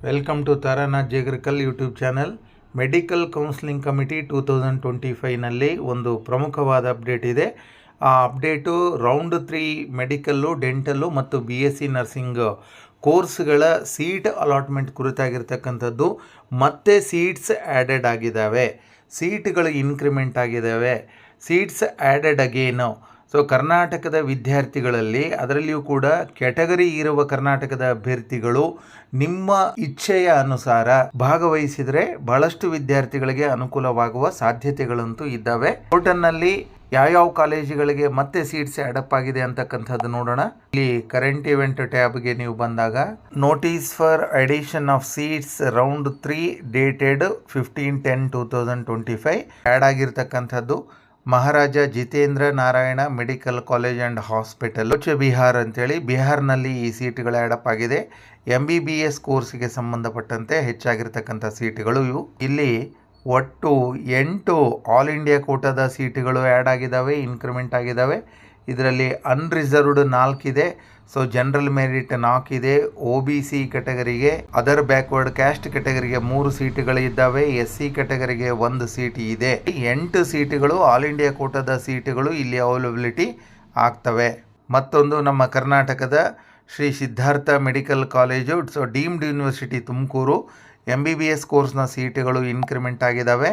Welcome to Taranath Jegarkal YouTube channel. Medical counselling committee 2025ನಲ್ಲಿ ಒಂದು ಪ್ರಮುಖವಾದ ಅಪ್ಡೇಟ್ ಇದೆ. ಆ ಅಪ್ಡೇಟು ರೌಂಡ್ 3 ಮೆಡಿಕಲ್ಲು, ಡೆಂಟಲ್ಲು ಮತ್ತು BSc ನರ್ಸಿಂಗ್ ಕೋರ್ಸ್ಗಳ ಸೀಟ್ ಅಲಾಟ್ಮೆಂಟ್ ಕುರಿತಾಗಿರ್ತಕ್ಕಂಥದ್ದು. ಮತ್ತೆ ಸೀಟ್ಸ್ ಆ್ಯಡೆಡ್ ಆಗಿದ್ದಾವೆ, ಸೀಟ್ಗಳು ಇನ್ಕ್ರಿಮೆಂಟ್ ಆಗಿದ್ದಾವೆ, ಸೀಟ್ಸ್ ಆ್ಯಡೆಡ್ ಅಗೇನು. ಸೊ ಕರ್ನಾಟಕದ ವಿದ್ಯಾರ್ಥಿಗಳಲ್ಲಿ, ಅದರಲ್ಲಿಯೂ ಕೂಡ ಕ್ಯಾಟಗರಿ ಇರುವ ಕರ್ನಾಟಕದ ಅಭ್ಯರ್ಥಿಗಳು ನಿಮ್ಮ ಇಚ್ಛೆಯ ಅನುಸಾರ ಭಾಗವಹಿಸಿದರೆ ಬಹಳಷ್ಟು ವಿದ್ಯಾರ್ಥಿಗಳಿಗೆ ಅನುಕೂಲವಾಗುವ ಸಾಧ್ಯತೆಗಳಂತೂ ಇದ್ದಾವೆ. ಟೋಟಲ್ನಲ್ಲಿ ಯಾವ್ಯಾವ ಕಾಲೇಜುಗಳಿಗೆ ಮತ್ತೆ ಸೀಟ್ಸ್ ಆ್ಯಡಪ್ ಆಗಿದೆ ಅಂತಕ್ಕಂಥದ್ದು ನೋಡೋಣ. ಇಲ್ಲಿ ಕರೆಂಟ್ ಇವೆಂಟ್ ಟ್ಯಾಬ್ಗೆ ನೀವು ಬಂದಾಗ notice for addition of seats round 3 dated 15/10/2025 add ಆಗಿರ್ತಕ್ಕಂಥದ್ದು Maharaja Jitendra Narayana medical college and hospital, Bihar ಅಂತೇಳಿ. ಬಿಹಾರ್ನಲ್ಲಿ ಈ ಸೀಟ್ಗಳು ಆ್ಯಡಪ್ ಆಗಿದೆ. MBBS ಕೋರ್ಸ್ಗೆ ಸಂಬಂಧಪಟ್ಟಂತೆ ಹೆಚ್ಚಾಗಿರ್ತಕ್ಕಂಥ ಸೀಟ್ಗಳು ಇವು. ಇಲ್ಲಿ ಒಟ್ಟು 8 ಆಲ್ ಇಂಡಿಯಾ ಕೋಟಾದ ಸೀಟುಗಳು ಆ್ಯಡ್ ಆಗಿದ್ದಾವೆ, ಇನ್ಕ್ರಿಮೆಂಟ್ ಆಗಿದ್ದಾವೆ. ಇದರಲ್ಲಿ ಅನ್ರಿಸರ್ವ್ಡ್ 4 ಇದೆ. ಸೊ ಜನರಲ್ ಮೆರಿಟ್ 4 ಇದೆ. OBC ಕೆಟಗರಿಗೆ, ಅದರ್ ಬ್ಯಾಕ್ವರ್ಡ್ ಕ್ಯಾಸ್ಟ್ ಕೆಟಗರಿಗೆ 3 ಸೀಟುಗಳಿದ್ದಾವೆ. SC ಕೆಟಗರಿಗೆ 1 ಸೀಟ್ ಇದೆ. 8 ಸೀಟುಗಳು ಆಲ್ ಇಂಡಿಯಾ ಕೋಟಾದ ಸೀಟುಗಳು ಇಲ್ಲಿ ಅವೈಲಬಿಲಿಟಿ ಆಗ್ತವೆ. ಮತ್ತೊಂದು ನಮ್ಮ ಕರ್ನಾಟಕದ Shri Siddhartha medical college, so deemed university Tumakuru, MBBS ಕೋರ್ಸ್ನ ಸೀಟುಗಳು ಇನ್ಕ್ರಿಮೆಂಟ್ ಆಗಿದ್ದಾವೆ.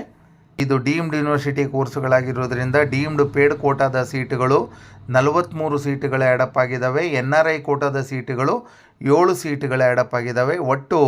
ಇದು ಡೀಮ್ಡ್ ಯೂನಿವರ್ಸಿಟಿ ಕೋರ್ಸುಗಳಾಗಿರೋದ್ರಿಂದ ಡೀಮ್ಡ್ ಪೇಡ್ ಕೋಟಾದ ಸೀಟುಗಳು 43 ಸೀಟುಗಳು ಆ್ಯಡಪ್ ಆಗಿದ್ದಾವೆ. NRI ಕೋಟಾದ ಸೀಟುಗಳು 7 ಸೀಟುಗಳು ಆ್ಯಡಪ್ ಆಗಿದ್ದಾವೆ. ಒಟ್ಟು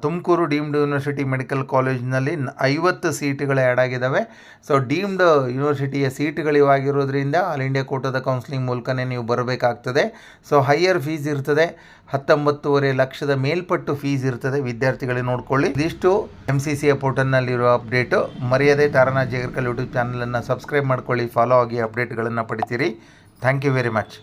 ತುಮಕೂರು ಡೀಮ್ಡ್ ಯೂನಿವರ್ಸಿಟಿ ಮೆಡಿಕಲ್ ಕಾಲೇಜಿನಲ್ಲಿ 50 ಸೀಟುಗಳು ಆ್ಯಡ್ ಆಗಿದ್ದಾವೆ. ಸೊ ಡೀಮ್ಡ್ ಯೂನಿವರ್ಸಿಟಿಯ ಸೀಟುಗಳಿವಾಗಿರೋದ್ರಿಂದ ಆಲ್ ಇಂಡಿಯಾ ಕೋಟಾದ ಕೌನ್ಸಿಲಿಂಗ್ ಮೂಲಕನೇ ನೀವು ಬರಬೇಕಾಗ್ತದೆ. ಸೊ ಹೈಯರ್ ಫೀಸ್ ಇರ್ತದೆ, 19.5 ಲಕ್ಷದ ಮೇಲ್ಪಟ್ಟು ಫೀಸ್ ಇರ್ತದೆ. ವಿದ್ಯಾರ್ಥಿಗಳೇ ನೋಡ್ಕೊಳ್ಳಿ. ಇದಿಷ್ಟು MCCಯ ಪೋರ್ಟಲ್ನಲ್ಲಿರೋ ಅಪ್ಡೇಟು. ಮರೆಯದೆ ತಾರಾನಾಥ್ ಜೇಗರ್ಕಲ್ ಯೂಟ್ಯೂಬ್ ಚಾನಲನ್ನು ಸಬ್ಸ್ಕ್ರೈಬ್ ಮಾಡ್ಕೊಳ್ಳಿ, ಫಾಲೋ ಆಗಿ ಅಪ್ಡೇಟ್ಗಳನ್ನು ಪಡಿತೀರಿ. Thank you very much.